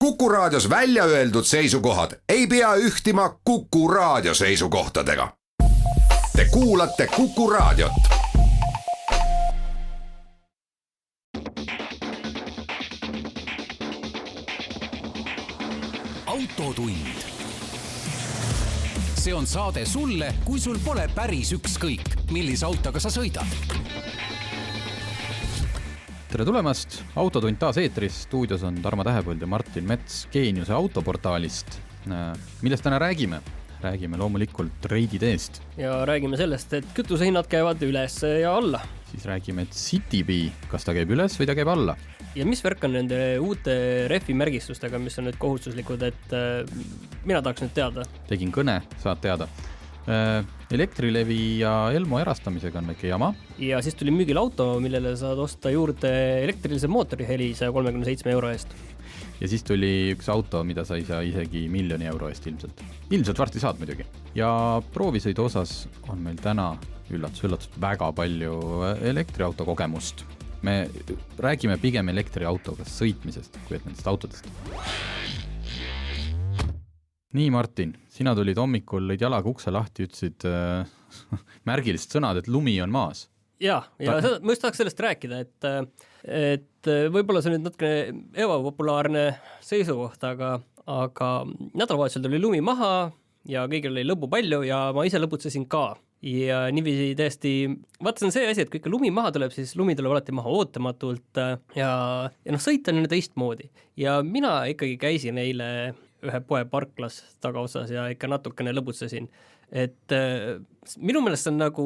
Kuku Raadios välja öeldud seisukohad ei pea ühtima Kuku Raadio seisukohtadega. Te kuulate Kuku Raadiot. Autotund. See on saade sulle, kui sul pole päris ükskõik, millise autoga sa sõidad. Tere tulemast, Autotund taas eetris, stuudios on Tarmo Tähepõld ja Martin Mets Geeniuse autoportaalist. Millest täna räägime? Räägime loomulikult Reidi-teest. Ja räägime sellest, et kütusehinnad käivad üles ja alla. Siis räägime, et Citybee, kas ta käib üles või ta käib alla? Ja mis värk on nende uute refi märgistustega, mis on nüüd kohustuslikud, et mina tahaks nüüd teada? Tegin kõne, saad teada. Elektrilevi ja Elmo erastamisega on väike jama. Ja siis tuli müügil auto, millele saad osta juurde elektrilise mootori heli 137 euro eest. Ja siis tuli üks auto, mida sa ei saa isegi 1 000 000 euro eest ilmselt. Ilmselt varsti saad muidugi. Ja proovisõidu osas on meil täna üllatus väga palju elektriauto kogemust. Me räägime pigem elektriautoga sõitmisest, kui et nendest autodest. Nii, Martin, sina tulid hommikul, lõid jalaga ukse lahti, ütlesid märgilist sõnad, et lumi on maas. Ja ma just tahaks sellest rääkida, et võib-olla see on nüüd natuke ebapopulaarne seisukoht, aga nädalavahetusel tuli lumi maha ja kõigil oli lõbu palju ja ma ise lõbutsesin ka. Ja niiviisi tõesti, vaata see on see asi, et kui ikka lumi maha tuleb, siis lumi tuleb alati maha ootamatult ja sõita on teistmoodi. Ja mina ikkagi käisin eile ühe poe parklas tagaosas ja ikka natukene lõbutsesin. Et minu meelest see on nagu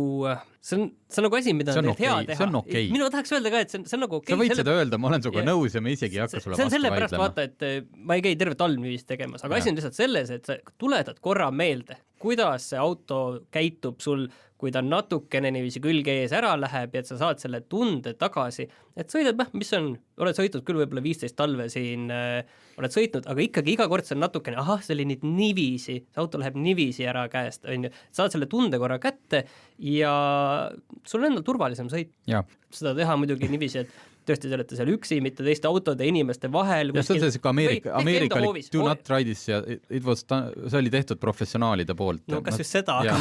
asi, mida on hea teha. See on okei. Minu tahaks öelda ka, et see on nagu okei. Sa võid seda öelda, ma olen suga nõus ja me isegi ei hakka sulle vastu vaidlema. See on selle pärast vaata, et ma ei käi terve talv niivist tegemas, aga asi on lihtsalt selles, et sa tuletad korra meelde, kuidas see auto käitub sul, kui ta natukene niiviisi külge ees ära läheb ja et sa saad selle tunde tagasi, et sõidad, oled sõitnud küll võib-olla 15 talve siin, oled sõitnud, aga ikkagi iga kord see on natukene, see oli nüüd niiviisi, see auto läheb niiviisi ära käest, saad selle tunde korra kätte ja sul on endal turvalisem sõit. Ja. Seda teha muidugi niiviisi, et tõesti te olete seal üksi, mitte teiste autode inimeste vahel. Ja see on selline Ameerika do not try this ja see oli tehtud professionaalide poolt. No kas just seda, aga...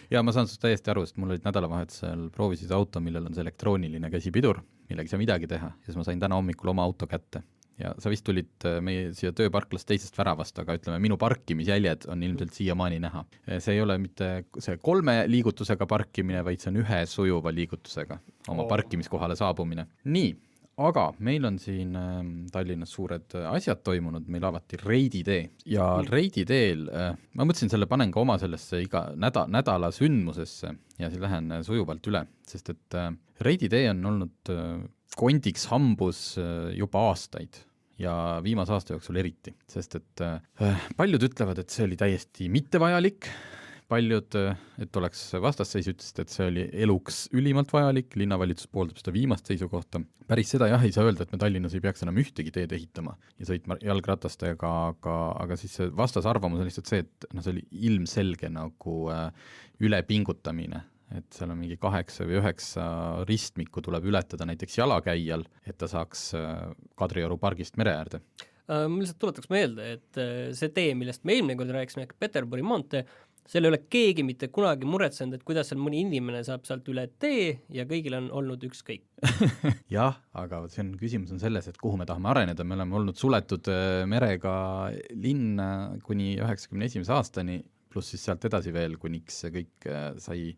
Ja ma saan sust täiesti aru, sest mul olid nädalavahetusel proovisid auto, millel on see elektrooniline käsipidur, millega ei saa midagi teha ja siis ma sain täna hommikul oma auto kätte. Ja sa vist tulid meie siia tööparklast teisest väravast, aga ütleme, minu parkimisjäljed on ilmselt siiamaani näha. See ei ole mitte see 3 liigutusega parkimine, vaid see on 1 sujuva liigutusega oma parkimiskohale saabumine. Nii, aga meil on siin Tallinnas suured asjad toimunud, meil avati Reidi-tee ja Reidi-teel, ma mõtlesin selle panen ka oma sellesse iga nädala sündmusesse ja siis lähen sujuvalt üle, sest et Reidi-tee on olnud kondiks hambus juba aastaid ja viimase aasta jooksul eriti, sest et paljud ütlevad, et see oli täiesti mittevajalik, paljud, et oleks vastasseis ütlesid, et see oli eluks ülimalt vajalik, linnavalitsus pooldab seda viimast seisukohta. Päris seda ei saa öelda, et me Tallinnas ei peaks enam ühtegi teed ehitama ja sõitma jalgratastega, aga siis see vastasarvamus on lihtsalt see, et see oli ilmselge nagu ülepingutamine, et seal on mingi 8 või 9 ristmikku tuleb ületada näiteks jalakäijal, et ta saaks Kadrioru pargist mere äärde. Ma lihtsalt tuletaks meelde, et see tee, millest me eelmine kord rääkisime, Peterburi maantee, seal ei ole keegi mitte kunagi muretsenud, et kuidas seal mõni inimene saab sealt üle tee ja kõigil on olnud ükskõik. Jah, aga küsimus on selles, et kuhu me tahame areneda. Me oleme olnud suletud merega linn kuni 91. aastani, pluss siis sealt edasi veel, kuniks see kõik sai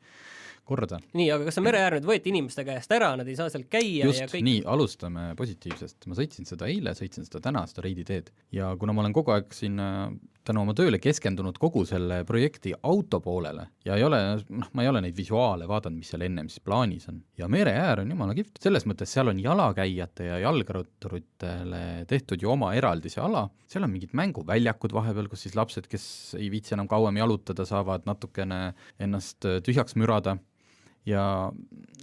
korda. Nii, aga kas see mere äärnud võeti inimeste käest ära, nad ei saa seal käia? Just, ja kõik... nii, alustame positiivsest. Ma sõitsin seda eile, sõitsin seda täna, seda Reidi-teed. Ja kuna ma olen kogu aeg siin tänu oma tööle keskendunud kogu selle projekti auto poolele ja ma ei ole neid visuaale vaadanud, mis seal ennem siis plaanis on. Ja mere äär on jumala kihvt. Selles mõttes seal on jalakäijate ja jalgratturitele tehtud ju oma eraldise ala. Seal on mingid mänguväljakud vahepeal, kus siis lapsed, kes ei viitsi enam kauem jalutada, saavad natukene ennast tühjaks mürada. Ja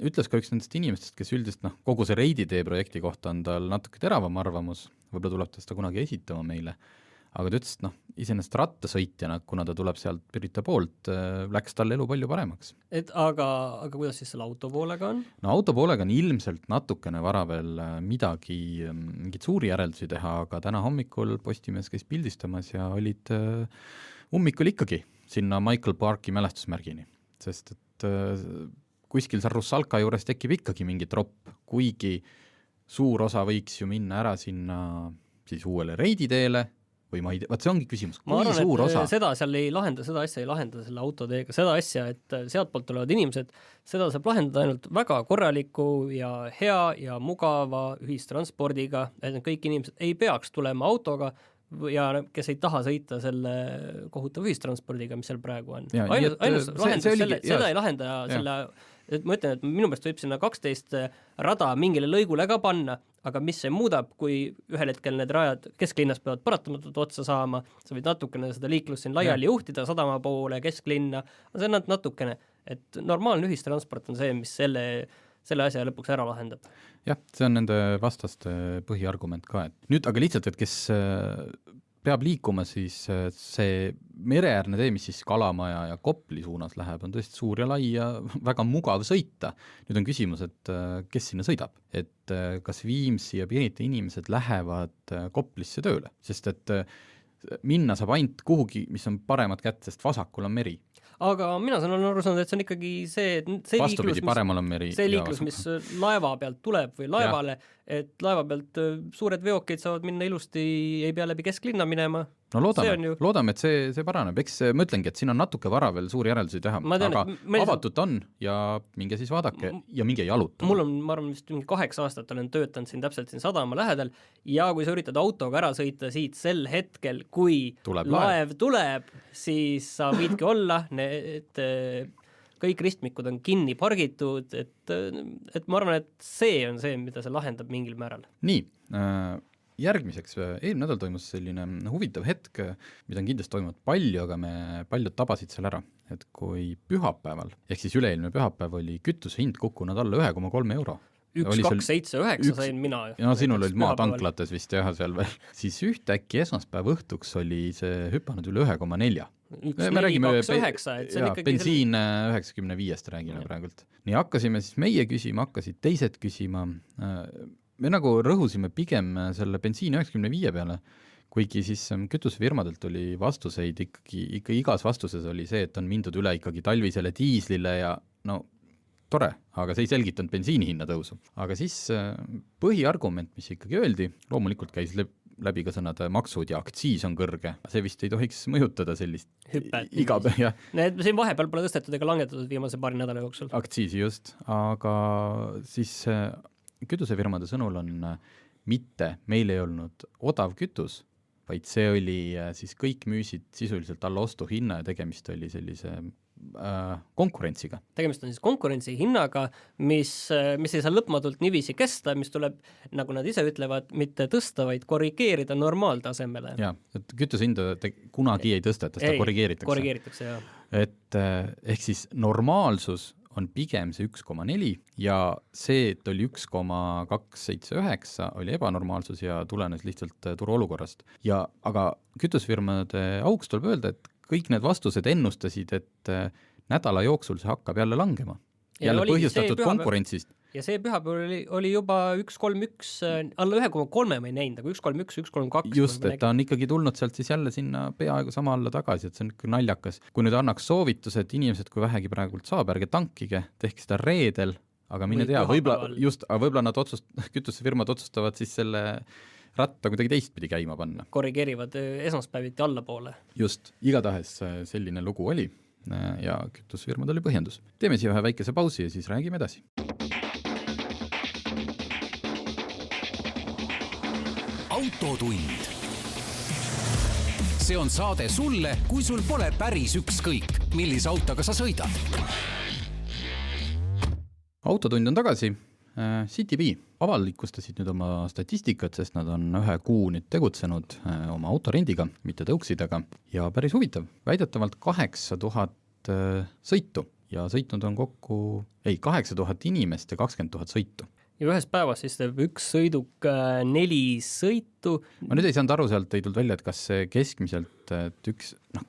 ütles ka üks nendest inimestest, kes üldist kogu see Reidi-tee projekti kohta on tal natuke teravam arvamus, võib-olla tuleb ta seda kunagi esitama meile, aga ta ütles, et iseenesest rattasõitjana, kuna ta tuleb sealt Pirita poolt, läks tal elu palju paremaks. Aga kuidas siis selle auto poolega on? No auto poolega on ilmselt natukene vara veel mingit suuri järeldusi teha, aga täna hommikul Postimees käis pildistamas ja olid ummikul ikkagi sinna Michael Parki mälestusmärgini, sest et kuskil seal Russalka juures tekib ikkagi mingi tropp, kuigi suur osa võiks ju minna ära sinna siis uuele reiditeele, või ma ei tea, see ongi küsimus, kui arvan, suur osa? seda asja ei lahenda selle autoteega, seda asja, et sealtpoolt tulevad inimesed, seda saab lahendada ainult väga korraliku ja hea ja mugava ühistranspordiga, et kõik inimesed ei peaks tulema autoga ja kes ei taha sõita selle kohutava ühistranspordiga, mis seal praegu on. Ainus lahendus, seda ei lahenda selle, et ma ütlen, et minu meelest võib sinna 12 rada mingile lõigule ka panna, aga mis see muudab, kui ühel hetkel need rajad kesklinnas peavad paratamatult otsa saama, sa võid natukene seda liiklust siin laiali juhtida sadama poole, kesklinna, see on natukene, et normaalne ühistransport on see, mis selle asja lõpuks ära lahendab. Jah, see on nende vastaste põhiargument ka, et nüüd aga lihtsalt, et kes peab liikuma, siis see mereäärne tee, mis siis Kalamaja ja Kopli suunas läheb, on tõesti suur ja lai ja väga mugav sõita. Nüüd on küsimus, et kes sinna sõidab, et kas Viimsi ja Pirita inimesed lähevad Koplisse tööle, sest et minna saab ainult kuhugi, mis on paremat kätt, sest vasakul on meri. Aga mina olen aru saanud, et see on ikkagi see vastupidi, paremal on meri. See liiklus, mis laeva pealt tuleb või laevale, et laeva pealt suured veokeid saavad minna ilusti, ei pea läbi kesklinna minema. No loodame, et see paraneb. Eks ma ütlengi, et siin on natuke vara veel suuri järeldusi teha, aga avatut on ja minge siis vaadake ja minge jaluta. Mul on, ma arvan, vist mingi 8 aastat olen töötanud siin täpselt siin sadama lähedal ja kui sa üritad autoga ära sõita siit sel hetkel, kui laev tuleb, siis sa võidki olla, et kõik ristmikud on kinni pargitud, et ma arvan, et see on see, mida see lahendab mingil määral. Nii, järgmiseks, eelmine nädal toimus selline huvitav hetk, mida on kindlasti toimunud palju, aga paljud tabasid seal ära, et kui pühapäeval, ehk siis üleeelmine pühapäev oli kütuse hind kukkunud alla 1,3 euro. 1,279 sain mina. Ja sinul olid maatanklates vist jah seal veel. Siis ühtäkki esmaspäev õhtuks oli see hüpanud üle 1,4. 1,429, et see on ikkagi bensiin 95-st räägime praegult. Nii hakkasime siis meie küsima, hakkasid teised küsima. Me nagu rõhusime pigem selle bensiini 95 peale, kuigi siis kütusefirmadelt oli vastuseid ikka igas vastuses oli see, et on mindud üle ikkagi talvisele diislile ja tore, aga see ei selgitanud bensiini hinna tõusu. Aga siis põhiargument, mis ikkagi öeldi, loomulikult käis läbi ka sõnad maksud ja aktsiis on kõrge. See vist ei tohiks mõjutada sellist igapäev. Siin vahepeal pole tõstetud ega langetatud viimase paari nädala jooksul. Aktsiisi just, aga siis kütusefirmade sõnul on mitte, meil ei olnud odav kütus, vaid see oli siis kõik müüsid sisuliselt alla ostuhinna ja tegemist oli sellise konkurentsiga. Tegemist on siis konkurentsihinnaga, mis ei saa lõpmatult niiviisi kesta, mis tuleb, nagu nad ise ütlevad, mitte tõsta, vaid korrigeerida normaaltasemele. Jaa, et kütusehinda kunagi ei tõsteta, seda korrigeeritakse. Korrigeeritakse, jah. Et ehk siis normaalsus on pigem see 1,4 ja see, et oli 1,279 oli ebanormaalsus ja tulenes lihtsalt turuolukorrast. Aga kütusefirmade auks tuleb öelda, et kõik need vastused ennustasid, et nädala jooksul see hakkab jälle langema. Jälle põhjustatud konkurentsist. Ja see pühapäev oli juba 1,31, alla 1,3 ma ei näinud, aga 1,31, 1,32. Just, et ta on ikkagi tulnud sealt siis jälle sinna peaaegu sama alla tagasi, et see on ikka naljakas. Kui nüüd annaks soovitused inimesed, kui vähegi praegult saab, ärge tankige, tehke seda reedel, aga mine tea, võib-olla nad kütusefirmad otsustavad siis selle ratta kuidagi teistpidi käima panna. Korrigeerivad esmaspäeviti allapoole. Just, igatahes selline lugu oli ja kütusefirmad oli põhjendus. Teeme siia ühe väikese pausi ja siis räägime edasi. Autotund. See on saade sulle, kui sul pole päris ükskõik, millise autoga sa sõidad. Autotund on tagasi. CityBee avalikustasid nüüd oma statistikat, sest nad on 1 kuu nüüd tegutsenud oma autorendiga, mitte tõuksidega ja päris huvitav. Väidetavalt 8000 sõitu ja sõitnud on kokku 8000 inimest ja 20 000 sõitu. ja ühes päevas siis teeb üks sõiduk 4 sõitu. Ma nüüd ei saanud aru, sealt ei tulnud välja, et kas see keskmiselt, et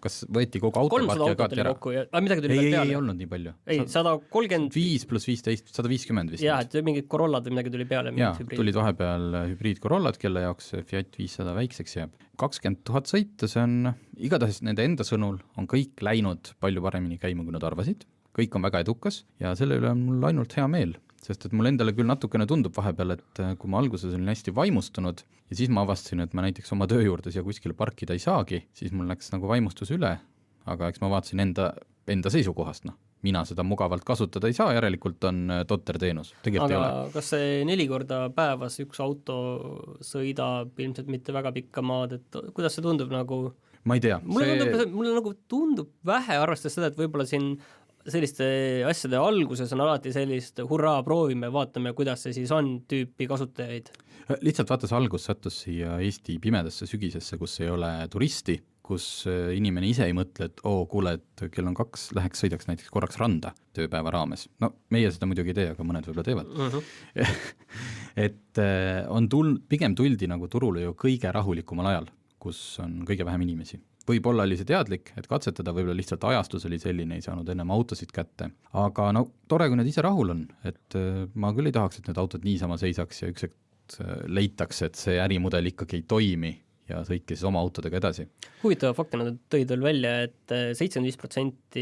kas võeti kogu autopark 300 autot tuli kokku ja midagi tuli veel peale. Ei olnud nii palju. Ei, 130... 5 pluss 15, 150 vist. Jah, et mingid Corollad või midagi tuli peale. Jaa, tulid vahepeal hübriid-Corollad, kelle jaoks Fiat 500 väikseks jääb. 20 000 sõita, see on igatahes nende enda sõnul on kõik läinud palju paremini käima, kui nad arvasid. Kõik on väga edukas ja selle üle on mul ainult hea meel. Sest et mul endale küll natukene tundub vahepeal, et kui ma alguses olin hästi vaimustunud ja siis ma avastasin, et ma näiteks oma töö juurde siia kuskile parkida ei saagi, siis mul läks nagu vaimustus üle, aga eks ma vaatasin enda seisukohast. Mina seda mugavalt kasutada ei saa, järelikult on totter teenus. Tegelikult aga kas see 4 korda päevas üks auto sõidab ilmselt mitte väga pikka maad, et kuidas see tundub nagu? Ma ei tea. Mulle nagu tundub vähe arvestades seda, et võib-olla siin selliste asjade alguses on alati sellist hurraa, proovime, vaatame, kuidas see siis on tüüpi kasutajaid. Lihtsalt vaatas algus sattus siia Eesti pimedasse sügisesse, kus ei ole turisti, kus inimene ise ei mõtle, et kuule, et kell on 2, läheks sõidaks näiteks korraks randa tööpäeva raames. No meie seda muidugi ei tee, aga mõned võib-olla teevad. Et pigem tuldi nagu turule ju kõige rahulikumal ajal, kus on kõige vähem inimesi. Võib-olla oli see teadlik, et katsetada, võib-olla lihtsalt ajastus oli selline, ei saanud ennem autosid kätte. Aga tore, kui need ise rahul on, et ma küll ei tahaks, et need autod niisama seisaks ja üks leitaks, et see ärimudel ikkagi ei toimi ja sõitke siis oma autodega edasi. Huvitava faktina tõid veel välja, et 75%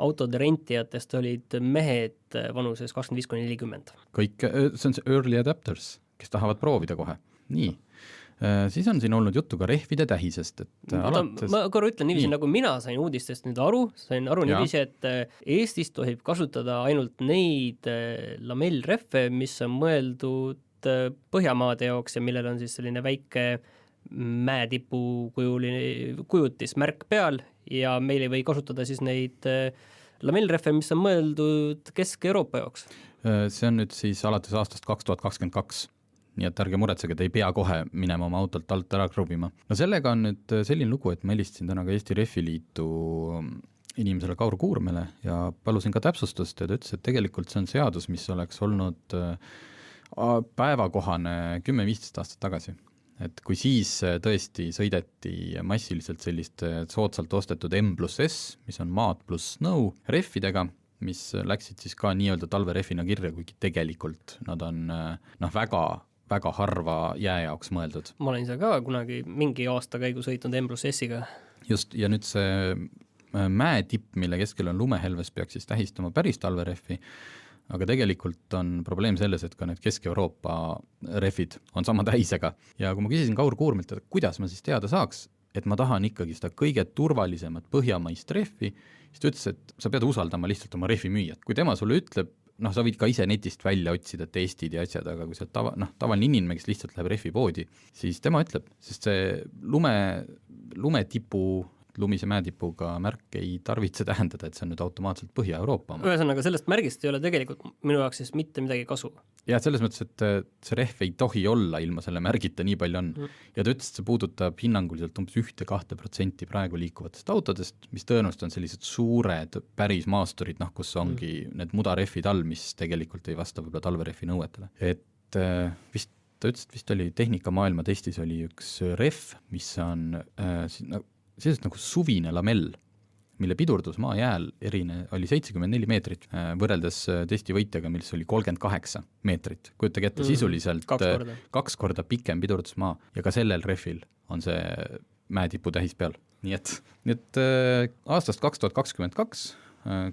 autode rentijatest olid mehed vanuses 25-40. Kõik, see on see early adapters, kes tahavad proovida kohe. Nii. Siis on siin olnud juttu ka rehvide tähisest. Ma korra ütlen niiviisi, nagu mina sain uudistest nüüd sain aru niiviisi, et Eestis tohib kasutada ainult neid lamellrehve, mis on mõeldud Põhjamaade jaoks ja millel on siis selline väike mäetipu kujutis märk peal ja meil ei või kasutada siis neid lamellrehve, mis on mõeldud Kesk-Euroopa jaoks. See on nüüd siis alates aastast 2022. Nii et ärge muretsege, et ei pea kohe minema oma autolt alt ära kruvima. No sellega on nüüd selline lugu, et ma helistasin täna ka Eesti Rehviliitu inimesele Kaur Kuurmele ja palusin ka täpsustust ja ta ütles, et tegelikult see on seadus, mis oleks olnud päevakohane 10-15 aastat tagasi. Et kui siis tõesti sõideti massiliselt sellist soodsalt ostetud M+S, mis on maad pluss snow rehvidega, mis läksid siis ka nii-öelda talverehvina kirja, kuigi tegelikult nad on väga harva jää jaoks mõeldud. Ma olen seal ka kunagi mingi aasta käigu sõitnud M+S-iga. Just, ja nüüd see mäetipp, mille keskel on lumehelves, peaks siis tähistama päris talverehvi, aga tegelikult on probleem selles, et ka need Kesk-Euroopa rehvid on sama täisega. Ja kui ma küsisin Kaur Kuurmilt, et kuidas ma siis teada saaks, et ma tahan ikkagi seda kõige turvalisemat põhjamaist rehvi, siis ta ütles, et sa pead usaldama lihtsalt oma rehvi müüjat. Kui tema sulle ütleb, sa võid ka ise netist välja otsida testid ja asjad, aga kui see tavaline inimene, kes lihtsalt läheb rehvi poodi, siis tema ütleb, sest see lumetipu, lumise mäetipuga märk ei tarvitse tähendada, et see on nüüd automaatselt Põhja-Euroopa. Ühesõnaga, sellest märgist ei ole tegelikult minu jaoks siis mitte midagi kasu. Ja selles mõttes, et see rehv ei tohi olla ilma selle märgita, nii palju on. Ja ta ütles, et see puudutab hinnanguliselt umbes 1-2% praegu liikuvatest autodest, mis tõenäoliselt on sellised suured päris maasturid, kus ongi need mudarehvid all, mis tegelikult ei vasta võib-olla talverehvi nõuetele. Et ta ütles, et vist oli tehnikamaailma testis oli üks rehv, mis on sellised nagu suvine lamell, mille pidurdus maa jääl oli 74 meetrit, võrreldes testivõitjaga, mis oli 38 meetrit. Kujutage ette sisuliselt 2 korda pikem pidurdus maa ja ka sellel rehvil on see mäetipu tähis peal. Nii et aastast 2022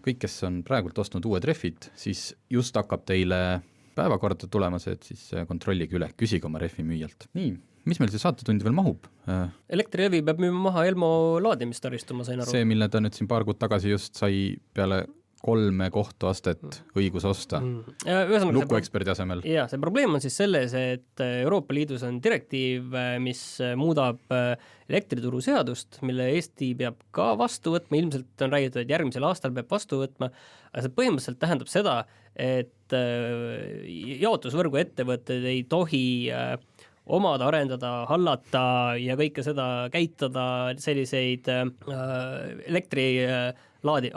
kõik, kes on praegult ostnud uued rehvid, siis just hakkab teile päevakorda tulemas, et siis kontrollige üle, küsige oma rehvi müüjalt. Nii, mis meil see saatetundi veel mahub? Elektrilevi peab müüma maha Elmo laadimistaristu, ma sain aru. See, mille ta nüüd siin paar kuud tagasi just sai peale 3 kohtuastet õigus osta lukueksperdi asemel. Jah, see probleem on siis selles, et Euroopa Liidus on direktiiv, mis muudab elektrituru seadust, mille Eesti peab ka vastu võtma, ilmselt on räägitud, et järgmisel aastal peab vastu võtma, aga see põhimõtteliselt tähendab seda, et jaotusvõrgu ettevõtted ei tohi omada, arendada, hallata ja kõike seda käitada selliseid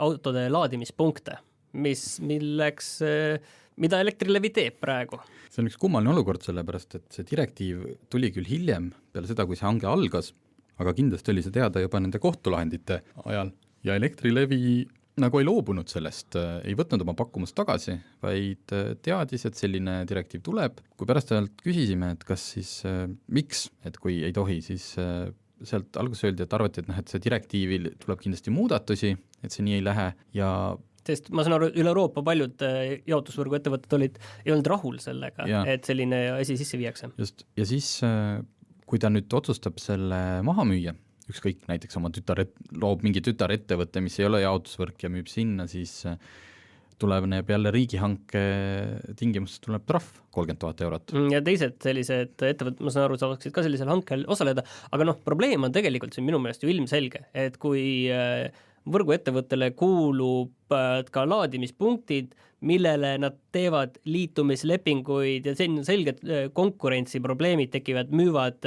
autode laadimispunkte, milleks mida Elektrilevi teeb praegu? See on üks kummaline olukord, sellepärast et see direktiiv tuli küll hiljem, peale seda, kui see hange algas, aga kindlasti oli see teada juba nende kohtulahendite ajal ja Elektrilevi nagu ei loobunud sellest, ei võtnud oma pakkumust tagasi, vaid teadis, et selline direktiiv tuleb. Kui pärast küsisime, et kas siis miks, et kui ei tohi, siis sealt alguses öeldi, et arvati, et see direktiivil tuleb kindlasti muudatusi, et see nii ei lähe ja sest ma saan aru, üle Euroopa paljud jaotusvõrgu ettevõtted ei olnud rahul sellega, et selline asi sisse viiakse. Just, ja siis kui ta nüüd otsustab selle maha müüa, ükskõik näiteks oma loob mingi tütarettevõte, mis ei ole jaotusvõrk ja müüb sinna, siis tuleb jälle riigihanke tingimustes tuleb trahv 30 000 eurot. Ja teised sellised ettevõtted, ma saan aru, saaksid ka sellisel hankel osaleda, aga probleem on tegelikult siin minu meelest ju ilmselge, et kui võrguettevõttele kuulub ka laadimispunktid, millele nad teevad liitumislepinguid ja selged konkurentsiprobleemid tekivad, müüvad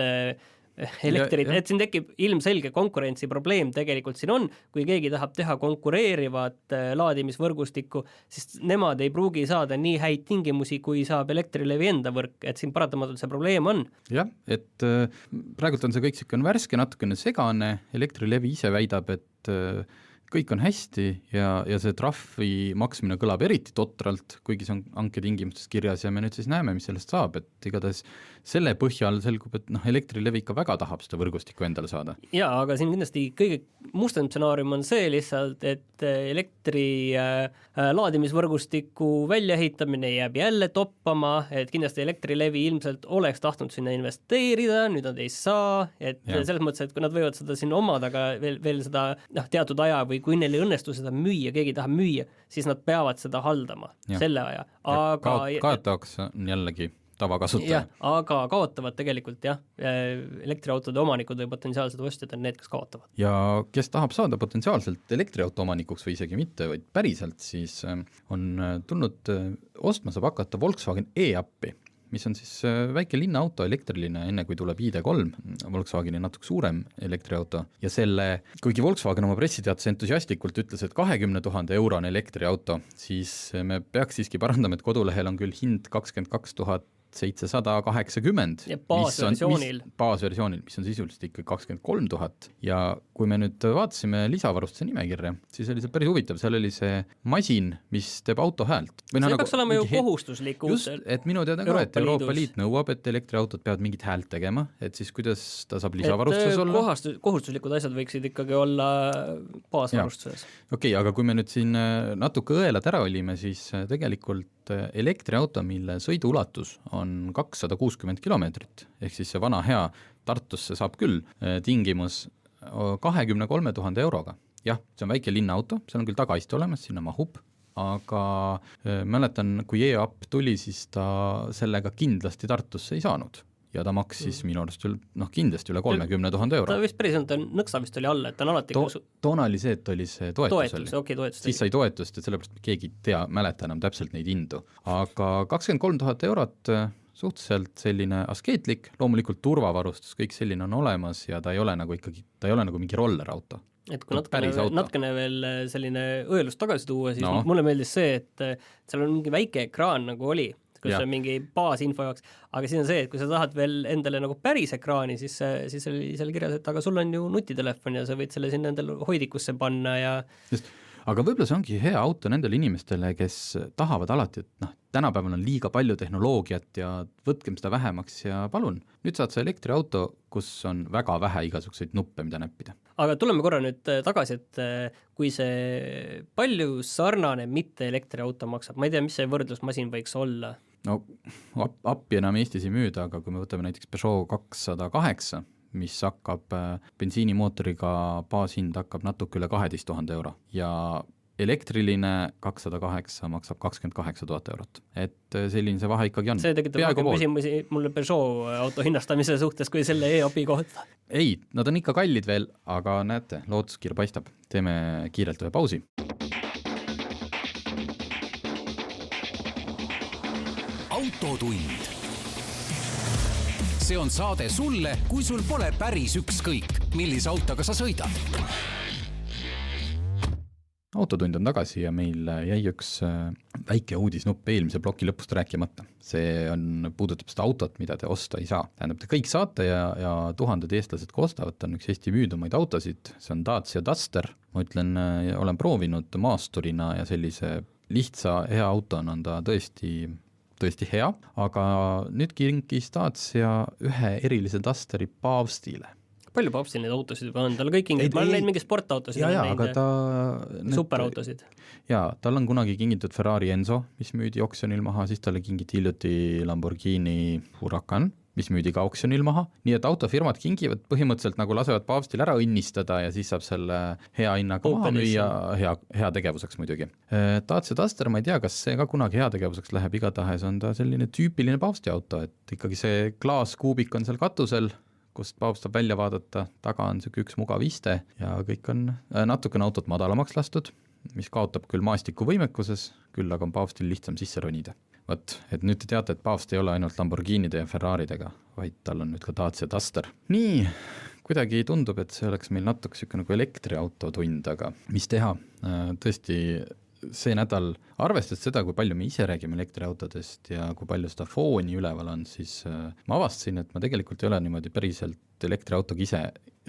elektrit, et siin tekib ilmselge konkurentsiprobleem tegelikult siin on, kui keegi tahab teha konkureerivat laadimisvõrgustikku, siis nemad ei pruugi saada nii häid tingimusi, kui saab Elektrilevi enda võrk, et siin paratamatult see probleem on. Jah, et praegult on see kõik siuke värske, natukene segane, Elektrilevi ise väidab, et kõik on hästi ja see trahvi maksmine kõlab eriti totralt, kuigi see on hanke tingimustes kirjas ja me nüüd siis näeme, mis sellest saab, et igatahes selle põhjal selgub, et Elektrilevi ikka väga tahab seda võrgustikku endale saada. Jaa, aga siin kindlasti kõige mustem stsenaarium on see lihtsalt, et elektri laadimisvõrgustiku väljaehitamine jääb jälle toppama, et kindlasti Elektrilevi ilmselt oleks tahtnud sinna investeerida, nüüd nad ei saa, et selles mõttes, et kui nad võivad seda siin omada, aga veel seda teatud aja või kui neil ei õnnestu seda müüa, keegi tahab müüa, siis nad peavad seda haldama selle aja. Aga kaotaks on jällegi tavakasutaja. Aga kaotavad tegelikult elektriautode omanikud või potentsiaalsed ostjad on need, kes kaotavad. Ja kes tahab saada potentsiaalselt elektriauto omanikuks või isegi mitte, vaid päriselt, siis on tulnud ostma saab hakata Volkswagen e-appi, mis on siis väike linnaauto, elektriline, enne kui tuleb ID3, Volkswageni natuke suurem elektriauto ja kuigi Volkswagen oma pressiteates entusiastlikult ütles, et 20 000 eurone elektriauto, siis me peaks siiski parandama, et kodulehel on küll hind 22 780, baasversioonil, mis on sisuliselt ikka 23 000 ja kui me nüüd vaatasime lisavarustuse nimekirja, siis oli see päris huvitav, seal oli see masin, mis teeb auto häält. See peaks olema ju kohustuslik. Just, et minu teada ka, et Euroopa Liit nõuab, et elektriautod peavad mingit häält tegema, et siis kuidas ta saab lisavarustuses olla? Kohustuslikud asjad võiksid ikkagi olla baasvarustuses. Okei, aga kui me nüüd siin natuke õelad ära olime, siis tegelikult elektriauto, mille sõiduulatus on 260 kilomeetrit, ehk siis see vana hea Tartusse saab küll tingimus 23 000 euroga. Jah, see on väike linnaauto, seal on küll tagaiste olemas, sinna mahub, aga mäletan, kui e-app tuli, siis ta sellega kindlasti Tartusse ei saanud. Ja ta maksis minu arust kindlasti üle 30 000 euro. Ta vist päriselt nõksa vist oli alla, et ta on alati toona oli see, et oli see toetus. Toetus. Siis sai toetust, et sellepärast keegi mäleta enam täpselt neid hindu. Aga 23 000 eurot suhteliselt selline askeetlik, loomulikult turvavarustus, kõik selline on olemas ja ta ei ole nagu mingi rollerauto. Et kui natkene veel selline õelust tagasi tuua, siis mulle meeldis see, et seal on mingi väike ekraan nagu oli, kus on mingi baasinfo jaoks, aga siis on see, et kui sa tahad veel endale nagu päris ekraani, siis oli seal kirjas, et aga sul on ju nutitelefon ja sa võid selle sinna endale hoidikusse panna ja just, aga võib-olla see ongi hea auto nendele inimestele, kes tahavad alati, et tänapäeval on liiga palju tehnoloogiat ja võtkem seda vähemaks ja palun, nüüd saad sa elektriauto, kus on väga vähe igasuguseid nuppe, mida näppida. Aga tuleme korra nüüd tagasi, et kui see palju sarnane mitte elektriauto maksab, ma ei tea, mis see võrdlusmasin võiks olla? No appi enam Eestis ei müüda, aga kui me võtame näiteks Peugeot 208, mis hakkab bensiinimootoriga, baashind hakkab natuke üle 12 000 euro ja elektriline 208 maksab 28 000 eurot. Et selline see vahe ikkagi on. See tekitab rohkem küsimusi mulle Peugeot auto hinnastamise suhtes kui selle e-api kohta. Ei, nad on ikka kallid veel, aga näete, lootuskiir paistab. Teeme kiirelt ühe pausi. Autotund. See on saade sulle, kui sul pole päris ükskõik, millise autoga sa sõidad. autotund on tagasi ja meil jäi üks väike uudisnupp eelmise ploki lõpust rääkimata. See puudutab seda autot, mida te osta ei saa. Tähendab, te kõik saate ja tuhanded eestlased koostavad, on üks Eesti müüdumaid autosid, see on Dacia Duster. Ma ütlen, olen proovinud maasturina ja sellise lihtsa hea autona on ta tõesti hea, aga nüüd kinkis Dacia ühe erilise Dusteri Paavstile. Palju Paavstil neid autosid juba on? Tal kõik kingid, ma olen neid mingi sportautosid, superautosid. Jaa, tal on kunagi kingitud Ferrari Enzo, mis müüdi oksjonil maha, siis talle kingiti hiljuti Lamborghini Huracan, mis müüdi ka oksjonil maha, nii et autofirmad kingivad põhimõtteliselt nagu lasevad Paavstil ära õnnistada ja siis saab selle hea hinnaga maha müüa hea tegevuseks muidugi. Dacia Duster, ma ei tea, kas see ka kunagi hea tegevuseks läheb, igatahes on ta selline tüüpiline Paavsti auto, et ikkagi see klaaskuubik on seal katusel, kust Paavst saab välja vaadata, taga on see üks mugav iste ja kõik on natukene autot madalamaks lastud, mis kaotab küll maastiku võimekuses, küll aga on Paavstil lihtsam sisse ronida. Võt, et nüüd te teate, et Paavst ei ole ainult Lamborghinide ja Ferraridega, vaid tal on nüüd ka Dacia Duster. Nii, kuidagi tundub, et see oleks meil natuke siuke nagu elektriauto tund, aga mis teha? Tõesti, see nädal, arvestades seda, kui palju me ise räägime elektriautodest ja kui palju seda fooni üleval on, siis ma avastasin, et ma tegelikult ei ole niimoodi päriselt elektriautoga ise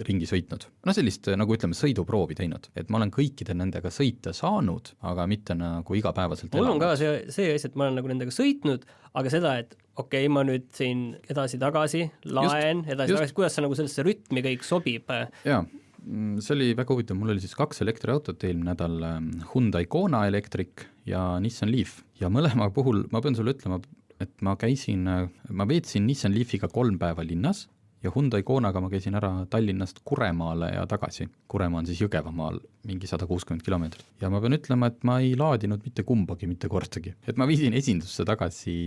ringi sõitnud. No sellist, nagu ütleme, sõiduproovi teinud, et ma olen kõikide nendega sõita saanud, aga mitte nagu igapäevaselt elanud. Mul on ka see asi, et ma olen nagu nendega sõitnud, aga seda, et okei, ma nüüd siin edasi-tagasi laen, edasi-tagasi, kuidas see nagu sellesse rütmi kõik sobib? Jaa, see oli väga huvitav, mul oli siis 2 elektriautot eelmine nädal, Hyundai Kona elektrik ja Nissan Leaf ja mõlema puhul ma pean sulle ütlema, et ma veetsin Nissan Leafiga 3 päeva linnas ja Hyundai Konaga ma käisin ära Tallinnast Kuremaale ja tagasi. Kuremaa on siis Jõgevamaal mingi 160 kilomeetrit ja ma pean ütlema, et ma ei laadinud mitte kumbagi, mitte kordagi, et ma viisin esindusse tagasi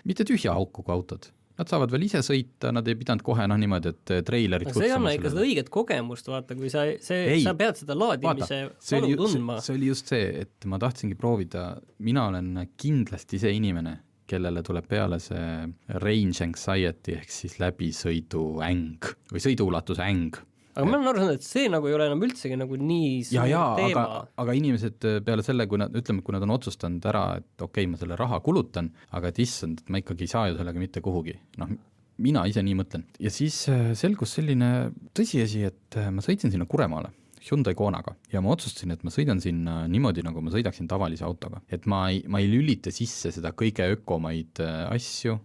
mitte tühja aukuga autod. Nad saavad veel ise sõita, nad ei pidanud kohe niimoodi, et treilerit kutsuma. See ei anna ikka seda õiget kogemust, vaata, kui sa pead seda laadimise valu tundma. See oli just see, et ma tahtsingi proovida, mina olen kindlasti see inimene, kellele tuleb peale see range anxiety ehk siis läbisõidu äng või sõiduulatuse äng. Aga ma olen aru saanud, et see nagu ei ole enam üldsegi nagu nii suur teema. Aga inimesed peale selle, kui nad on otsustanud ära, et okei, ma selle raha kulutan, aga et issand, et ma ikkagi ei saa ju sellega mitte kuhugi. Mina ise nii mõtlen. Ja siis selgus selline tõsiasi, et ma sõitsin sinna Kuremaale Hyundai Konaga ja ma otsustasin, et ma sõidan sinna niimoodi, nagu ma sõidaksin tavalise autoga. Et ma ei lülita sisse seda kõige ökomaid asju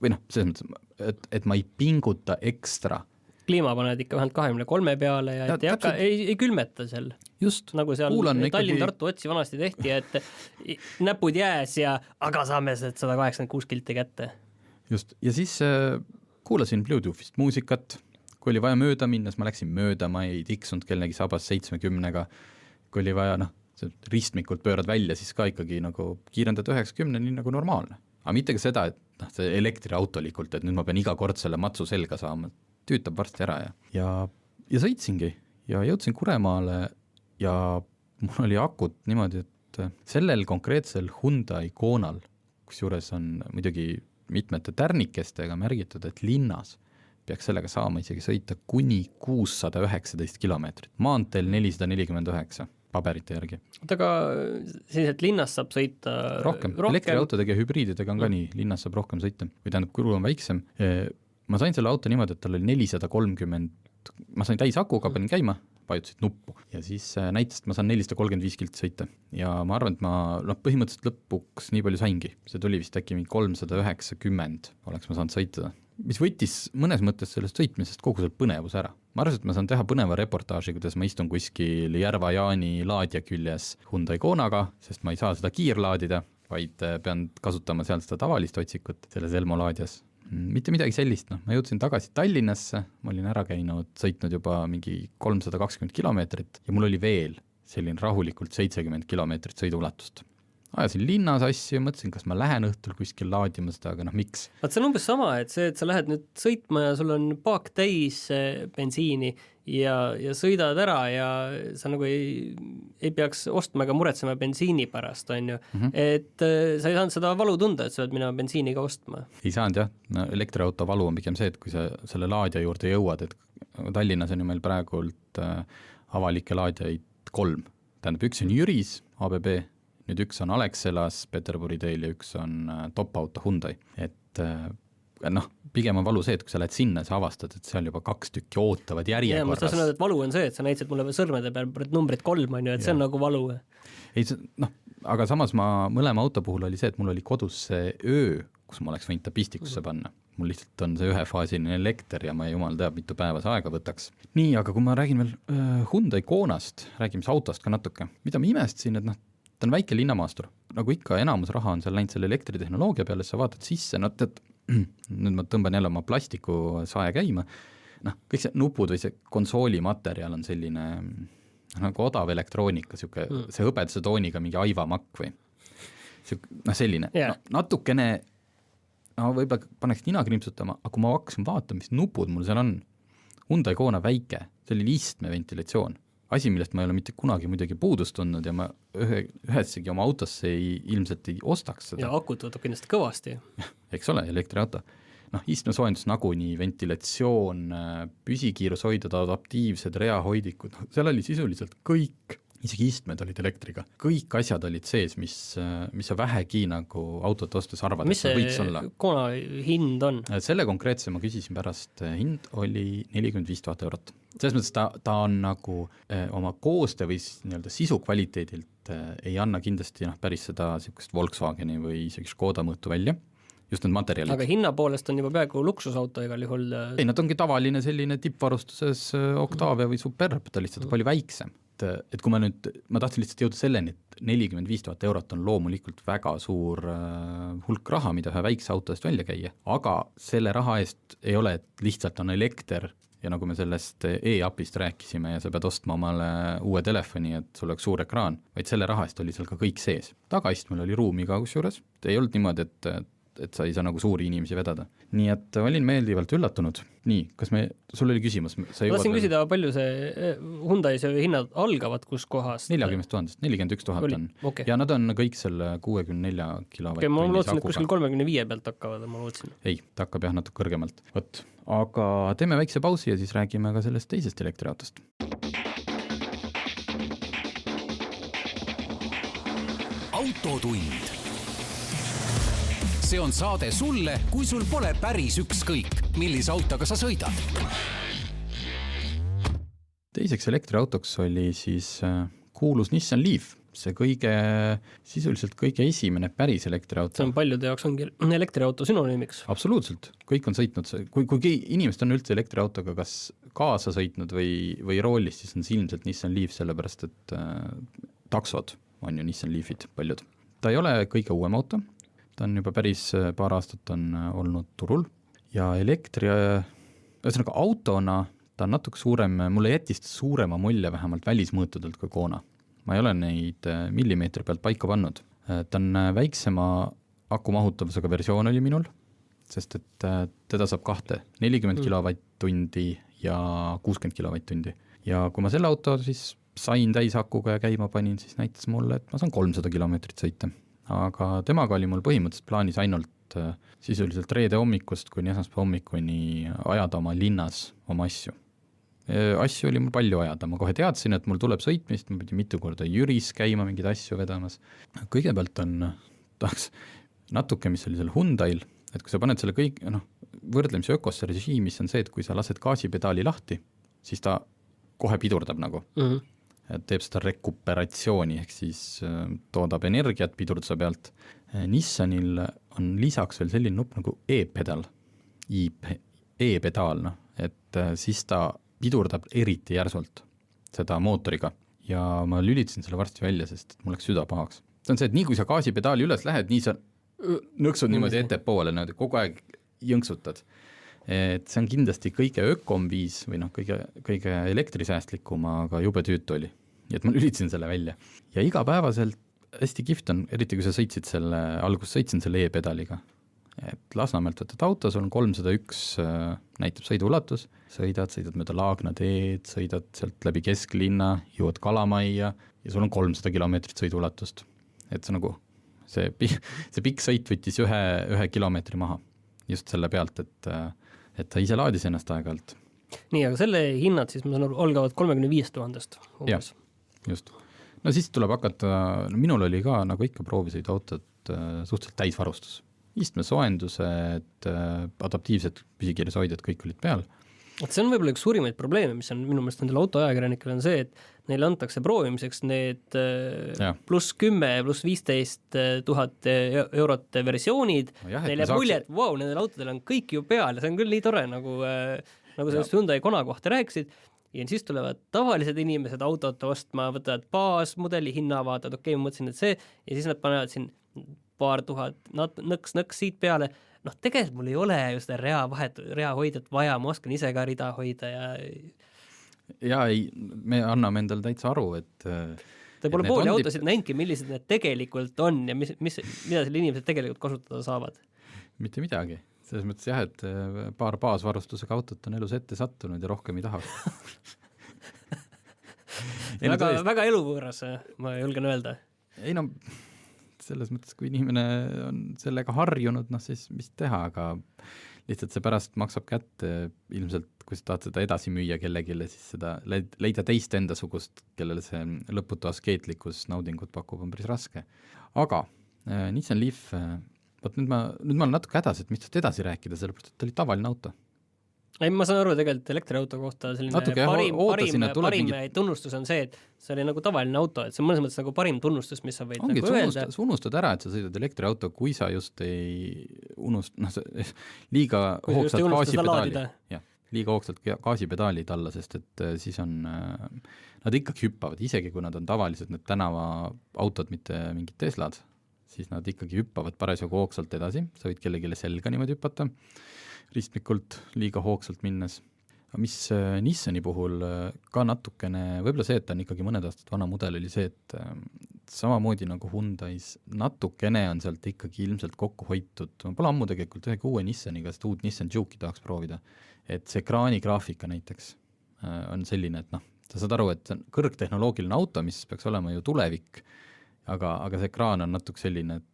või selles mõttes, et ma ei pinguta ekstra. Kliima paned ikka vähemalt 23 peale ja ei külmeta seal. Just. Nagu seal Tallinn-Tartu otsi vanasti tehti, et näpud jääs ja aga saame 186 kilti kätte. Just. Ja siis kuulasin Bluetoothist muusikat. Kui oli vaja mööda minnes, ma läksin mööda, ma ei tiksunud kellegi sabas 70-ga. Kui oli vaja, ristmikult pöörad välja, siis ka ikkagi nagu kiirendad 90, nii nagu normaalne. Aga mitte ka seda, et see elektriautolikult, et nüüd ma pean iga kord selle matsu selga saama. Tüütab varsti ära ja sõitsingi ja jõudsin Kuremaale ja mul oli akut niimoodi, et sellel konkreetsel Hyundai Konal, kusjuures on muidugi mitmete tärnikestega märgitud, et linnas peaks sellega saama isegi sõita kuni 619 kilomeetrit, maanteel 449 paberite järgi. Aga siis, et linnas saab sõita rohkem. Elektriautodega ja hübriididega on ka nii, linnas saab rohkem sõita, või tähendab, kulu on väiksem. Ma sain selle auto niimoodi, et tal oli 430, ma sain täis akuga, panin käima, vajutasid nuppu ja siis näitas, et ma saan 435 kilti sõita ja ma arvan, et ma põhimõtteliselt lõpuks nii palju saingi, see tuli vist äkki 390 oleks ma saanud sõita, mis võttis mõnes mõttes sellest sõitmisest kogu selle põnevus ära. Ma arvasin, et ma saan teha põneva reportaaži, kuidas ma istun kuskil Järva-Jaani laadja küljes Hyundai Konaga, sest ma ei saa seda kiirlaadida, vaid pean kasutama seal seda tavalist otsikut selles Elmo laadjas. Mitte midagi sellist, ma jõudsin tagasi Tallinnasse, ma olin ära käinud, sõitnud juba mingi 320 kilomeetrit ja mul oli veel selline rahulikult 70 kilomeetrit sõiduulatust. Ajasin linnas asju, mõtlesin, kas ma lähen õhtul kuskil laadima seda, aga miks? See on umbes sama, et see, et sa lähed nüüd sõitma ja sul on paak täis bensiini ja sõidad ära ja sa nagu ei peaks ostma ega muretsema bensiini pärast, on ju. Et sa ei saanud seda valu tunda, et sa oled minema bensiiniga ostma. Ei saanud jah, elektriauto valu on pigem see, et kui sa selle laadja juurde jõuad, et Tallinnas on ju meil praegult avalikke laadjaid 3 tähendab, üks on Jüris, ABB, nüüd üks on Alexelas, Peterburi teel ja üks on top-auto Hyundai, et pigem on valu see, et kui sa lähed sinna, sa avastad, et seal juba 2 tükki ootavad järjekorras. Ma tahan öelda, et valu on see, et sa näitasid mulle sõrmede peal numbrid 3, on ju, et see on nagu valu. Ei, aga samas mõlema auto puhul oli see, et mul oli kodus see öö, kus ma oleks võinud ta pistikusse panna. Mul lihtsalt on see ühefaasiline elekter ja ma jumal teab, mitu päeva see aega võtaks. Nii, aga kui ma räägin veel Hyundai Konast, räägime siis autost ka natuke, mida ma imestasin, et ta on väike linnamaastur. Nagu ikka enamus raha on seal läinud selle elektritehnoloogia peale, sa vaatad sisse, nüüd ma tõmban jälle oma plastiku sae käima, kõik see nupud või see konsooli materjal on selline nagu odav elektroonika, see hõbedase tooniga mingi aivamakk või selline, natukene võib-olla paneks nina krimpsutama, aga kui ma hakkasin vaatama, mis nupud mul seal on, Hyundai Kona väike, see oli istme ventilatsioon, asi, millest ma ei ole mitte kunagi muidugi puudust tundnud ja ma ühesegi oma autosse ilmselt ei ostaks seda. Ja akut võtab kindlasti kõvasti. Eks ole, elektriauto. Istmesoojendus nagunii, ventilatsioon, püsikiirushoidjad, adaptiivsed reahoidikud, seal oli sisuliselt kõik, isegi istmed olid elektriga, kõik asjad olid sees, mis sa vähegi nagu autot ostes arvad, mis et võiks olla. Mis see Kona hind on? Selle konkreetse ma küsisin pärast, hind oli 45 000 eurot. Selles mõttes ta on nagu oma kooste või nii-öelda sisu kvaliteedilt ei anna kindlasti päris seda sihukest Volkswageni või isegi Škoda mõõtu välja, just need materjalid. Aga hinna poolest on juba peaaegu luksusauto igal juhul. Ei, nad ongi tavaline selline tippvarustuses Octavia või Superb, ta lihtsalt palju väiksem. Et kui ma tahtsin lihtsalt jõuda selleni, et 45 000 eurot on loomulikult väga suur hulk raha, mida ühe väikse auto eest välja käia, aga selle raha eest ei ole, et lihtsalt on elekter ja nagu me sellest e-apist rääkisime ja sa pead ostma omale uue telefoni, et sul oleks suur ekraan, vaid selle raha eest oli seal ka kõik sees. Tagaistmel oli ruumi ka kusjuures, ei olnud niimoodi, et sa ei saa nagu suuri inimesi vedada. Nii et olin meeldivalt üllatunud. Nii, kas sul oli küsimus? Tahtsin küsida, palju see Hyundai hinnad algavad, kus kohast? 40 000, 41 000 on. Okay. Ja nad on kõik selle 64 kilovatt. Okay, ma lootsin, et kuskil 35 pealt hakkavad, ma lootsin. Ei, ta hakkab jah natuke kõrgemalt. Võt. Aga teeme väikse pausi ja siis räägime ka sellest teisest elektriautost. Autotund. See on saade sulle, kui sul pole päris ükskõik, millise autoga sa sõidad. Teiseks elektriautoks oli siis kuulus Nissan Leaf, see sisuliselt kõige esimene päris elektriauto. See on paljude jaoks ongi elektriauto sünonüümiks. Absoluutselt, kõik on sõitnud, kui inimesed on üldse elektriautoga kas kaasa sõitnud või roolis, siis on see ilmselt Nissan Leaf, sellepärast et taksod on ju Nissan Leafid paljud. Ta ei ole kõige uuem auto, ta on juba päris paar aastat on olnud turul ja ühesõnaga autona ta on natuke suurem, mulle jättis suurema mulje vähemalt välismõõtudelt kui Kona. Ma ei ole neid millimeetri pealt paika pannud. Ta on väiksema akumahutavusega versioon oli minul, sest et teda saab 40 kilovatt-tundi ja 60 kilovatt-tundi. Ja kui ma selle auto siis sain täisakuga ja käima panin, siis näitas mulle, et ma saan 300 kilomeetrit sõita. Aga temaga oli mul põhimõtteliselt plaanis ainult sisuliselt reede hommikust kuni esmaspäeva hommikuni ajada oma linnas oma asju. Asju oli mul palju ajada, ma kohe teadsin, et mul tuleb sõitmist, ma pidin mitu korda Jüris käima mingid asju vedamas. Kõigepealt tahaks natuke, mis oli seal Hyundail, et kui sa paned selle kõik, võrdlemise ökosse režiimis on see, et kui sa lased gaasipedaali lahti, siis ta kohe pidurdab nagu. Teeb seda rekuperatsiooni, ehk siis toodab energiat pidurduse pealt. Nissanil on lisaks veel selline nupp nagu e-pedal, e-pedaal, et siis ta pidurdab eriti järsult seda mootoriga ja ma lülitasin selle varsti välja, sest mul läks süda pahaks. See on see, et nii kui sa gaasipedaali üles lähed, nii sa nõksud niimoodi ettepoole, kogu aeg jõnksutad. Et see on kindlasti kõige ökom viis või kõige elektrisäästlikum, aga jube tüütu oli. Nii et ma lülitasin selle välja. Ja igapäevaselt hästi kihvt on, eriti kui sa sõitsid sõitsin selle e-pedaliga. Et Lasnamäelt võtad auto, sul on 301 näitab sõiduulatus, sõidad mööda Laagna teed, sõidad sealt läbi kesklinna, jõuad Kalamaia ja sul on 300 kilomeetrit sõiduulatust. Et see pikk sõit võttis ühe kilomeetri maha just selle pealt, et ta ise laadis ennast aeg-ajalt. Nii, aga selle hinnad siis, ma saan aru, algavad 35 000 umbes. Just. no siis tuleb hakata, minul oli ka nagu ikka proovisõiduautod suhteliselt täisvarustus. Istmesoojendused, adaptiivsed püsikiireshoidjad, kõik olid peal. Et see on võib-olla üks suurimaid probleeme, mis on minu meelest nendel autoajakirjanikel on see, et neile antakse proovimiseks need pluss 10, pluss 15 000 eurot versioonid. Neile mulje, et wow, nendel autodel on kõik ju peal ja see on küll nii tore, nagu sellest Hyundai Kona kohta rääkisid. Ja siis tulevad tavalised inimesed autot ostma, võtavad baasmudeli hinna, vaatavad, okei, ma mõtlesin, et see, ja siis nad panevad siin paar tuhat nõks siit peale. Noh, tegelikult mul ei ole ju seda rea hoidjat vaja, ma oskan ise ka rida hoida ja ei, me anname endale täitsa aru, et ta pole pooli autosid näinudki, millised need tegelikult on ja mida selle inimesed tegelikult kasutada saavad. Mitte midagi. Selles mõttes jah, et paar baasvarustusega autot on elus ette sattunud ja rohkem ei taha. väga eluvõõras, ma julgen öelda. Ei no, selles mõttes, kui inimene on sellega harjunud, noh siis mis teha, aga lihtsalt see pärast maksab kätte ilmselt, kui sa tahad seda edasi müüa kellegile, siis seda leida teist endasugust, kellele see lõputu askeetlikkus naudingut pakub, on päris raske. Aga Nissan Leaf, nüüd ma olen natuke hädas, et mis tõst edasi rääkida, sellepärast, et ta oli tavaline auto. Ei, ma saan aru tegelikult elektriauto kohta selline parim tunnustus on see, et see oli nagu tavaline auto, et see on mõnes mõttes nagu parim tunnustus, mis sa võid ongi, nagu öelda. Sa unustad ära, et sa sõidad elektriauto, kui sa just ei liiga hoogsalt gaasipedaalid alla, sest et siis on, nad ikkagi hüppavad, isegi kui nad on tavalised, need tänavaautod, mitte mingid Teslad, siis nad ikkagi hüppavad parasjagu hoogsalt edasi, sa võid kellegile selga niimoodi hüppata, ristmikult liiga hoogsalt minnes. Mis Nissani puhul ka natukene, võib-olla see, et ta on ikkagi mõned aastad vana mudel, oli see, et samamoodi nagu Hyundais natukene on sealt ikkagi ilmselt kokku hoitud. Ma pole ammu tegelikult ühegi uue Nissaniga, seda uut Nissan Juke'i tahaks proovida. Et see ekraanigraafika näiteks on selline, et sa saad aru, et see on kõrgtehnoloogiline auto, mis peaks olema ju tulevik, aga see ekraan on natuke selline, et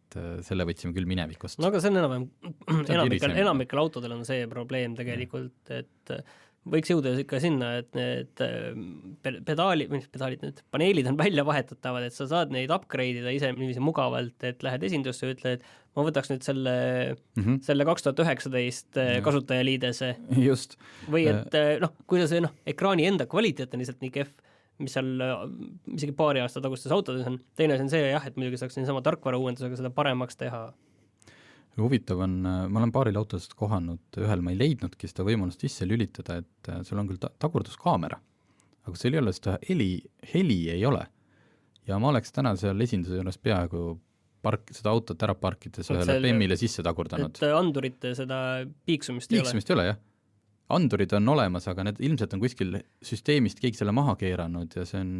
selle võtsime küll minevikust. No aga see on enamikel autodel on see probleem tegelikult, et võiks jõuda ikka sinna, et need need paneelid on välja vahetatavad, et sa saad neid upgrade'ida ise niiviisi mugavalt, et lähed esindusse ja ütled, et ma võtaks nüüd selle 2019 kasutajaliidese. Just. Või et kui see ekraani enda kvaliteet on lihtsalt nii kehv, mis seal isegi paari aasta tagustes autodes on. Teine on see jah, et muidugi saaks niisama tarkvara uuendusega seda paremaks teha. Huvitav on, ma olen paaril autost kohanud, ühel ma ei leidnudki seda võimalust sisse lülitada, et sul on küll tagurduskaamera, aga seal ei ole seda heli ei ole. Ja ma oleks täna seal esinduse juures peaaegu seda autot ära parkides ühele PEM-ile sisse tagurdanud. Et andurite seda piiksumist ei ole, jah. Andurid on olemas, aga need ilmselt on kuskil süsteemist keegi selle maha keeranud ja see on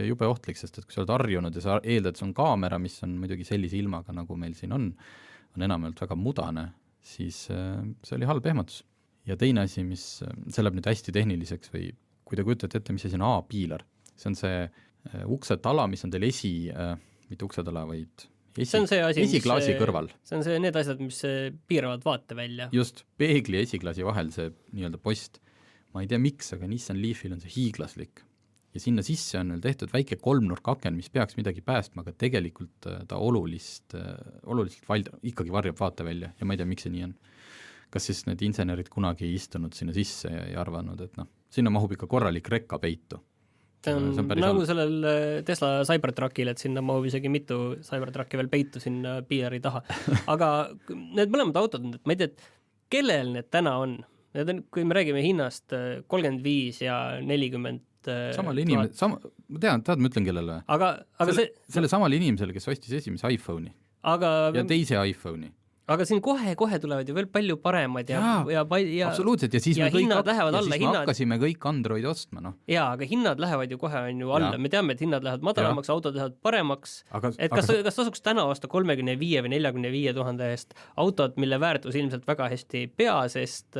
jube ohtlik, sest et kui sa oled harjunud ja sa eeldad, et see on kaamera, mis on muidugi sellise ilmaga, nagu meil siin on enamalt väga mudane, siis see oli halb ehmatus. Ja teine asi, mis see läheb nüüd hästi tehniliseks või kui te kujutate ette, mis asi on A-piilar, see on see uksetala, mis on teil mitte uksetala, vaid esiklaasi kõrval. See on need asjad, mis piiravad vaate välja. Just, peegli ja esiklaasi vahel see nii-öelda post. Ma ei tea miks, aga Nissan Leafil on see hiiglaslik. Ja sinna sisse on veel tehtud väike kolmnurkaken, mis peaks midagi päästma, aga tegelikult ta oluliselt ikkagi varjab vaate välja ja ma ei tea, miks see nii on. Kas siis need insenerid kunagi ei istunud sinna sisse ja arvanud, et sinna mahub ikka korralik rekka peitu. See on nagu sellel Tesla Cybertruckil, et sinna mahub isegi mitu Cybertrucki veel peitu sinna piilari taha. Aga need mõlemad autod, et ma ei tea, kellel need täna on? Kui me räägime hinnast 35 ja 40 samale inimesele, ma ütlen kellele. Aga selle samale inimesele, kes ostis esimese iPhone'i ja teise iPhone'i. Aga siin kohe tulevad ju veel palju paremad ja absoluutselt, ja siis me hakkasime kõik Android ostma. Jaa, aga hinnad lähevad ju kohe alla. Me teame, et hinnad lähevad madalamaks, autod lähevad paremaks. Kas tasuks täna osta 35 või 45 000 eest autot, mille väärtus ilmselt väga hästi ei pea, sest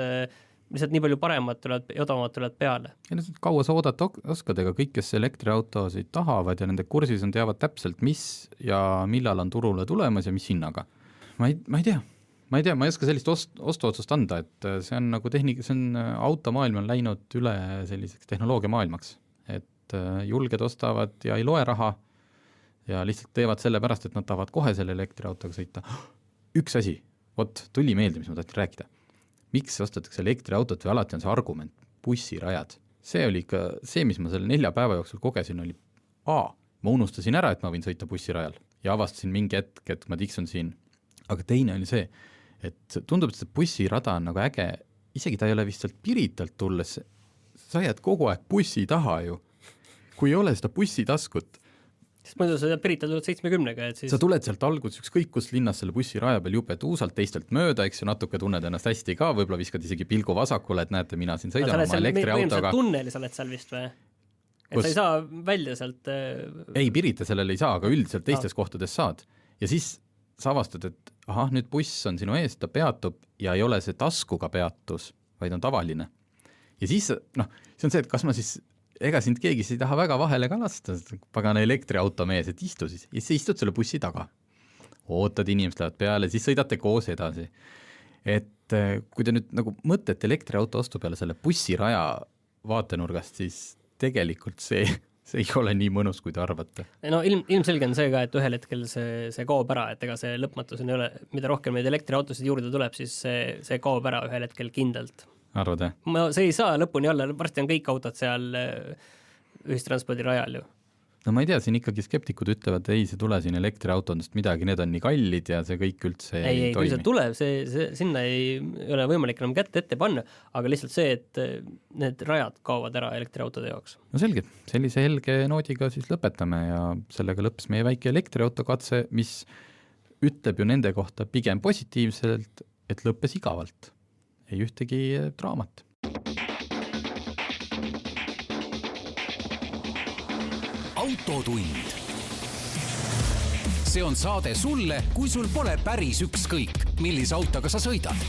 lihtsalt nii palju paremad odavamad tulevad peale? Ja kaua sa oodata oskad, ega kõik, kes elektriautosid tahavad ja nende kursis on, teavad täpselt, mis ja millal on turule tulemas ja mis hinnaga. Ma ei tea, ma ei oska sellist ostuotsust anda, et see on nagu see on automaailm on läinud üle selliseks tehnoloogia maailmaks, et julged ostavad ja ei loe raha ja lihtsalt teevad selle pärast, et nad tahavad kohe selle elektriautoga sõita. Üks asi, tuli meelde, mis ma tahtsin rääkida. Miks ostetakse elektriautot või alati on see argument? Bussirajad. See oli ikka see, mis ma selle 4 päeva jooksul kogesin, oli ma unustasin ära, et ma võin sõita bussirajal ja avastasin mingi hetk, et ma tiksun siin. Aga teine oli see, et tundub, et see bussirada on nagu äge, isegi ta ei ole vist sealt Piritalt tulles, sa jääd kogu aeg bussi taha ju, kui ei ole seda bussitaskut. Sest muidu sa Pirita tuled 70-ga, et siis... Sa tuled sealt alguses ükskõik kus linnas selle bussiraja peal jupe tuusalt teistelt mööda, eks ju, natuke tunned ennast hästi ka, võib-olla viskad isegi pilgu vasakule, et näete, mina siin sõidan oma elektriautoga. Tunnelis oled seal vist või? Et sa ei saa välja sealt... Ei, Pirita sellele ei saa, aga üldiselt teistes kohtades saad. Ja siis sa avastad, et nüüd buss on sinu ees, ta peatub ja ei ole see taskuga peatus, vaid on tavaline. Ja siis, see on see, et kas ma siis... Ega sind keegi ei taha väga vahele ka lasta, pagana elektriauto mees, et istu siis. Ja siis istud selle bussi taga. Ootad, inimesed lähevad peale, siis sõidate koos edasi. Et kui te nüüd nagu mõtlete elektriauto ostu peale selle bussiraja vaatenurgast, siis tegelikult see ei ole nii mõnus, kui te arvate. No ilmselge on see ka, et ühel hetkel see kaob ära, et ega see lõpmatus ei ole, mida rohkem neid elektriautosid juurde tuleb, siis see kaob ära ühel hetkel kindlalt. Arvad, see ei saa lõpuni olla, varsti on kõik autod seal ühistranspordi rajal ju. No ma ei tea, siin ikkagi skeptikud ütlevad, ei, see tule siin elektriautodest midagi, need on nii kallid ja see kõik üldse ei toimi. Ei, kui see tuleb, sinna ei ole võimalik enam kätte ette panna, aga lihtsalt see, et need rajad kaovad ära elektriautode jaoks. No selge, sellise helge noodiga siis lõpetame ja sellega lõppes meie väike elektriautokatse, mis ütleb ju nende kohta pigem positiivselt, et lõppes igavalt. Ei ühtegi draamat. Autotund. See on saade sulle, kui sul pole päris ükskõik, millise autoga sa sõidad.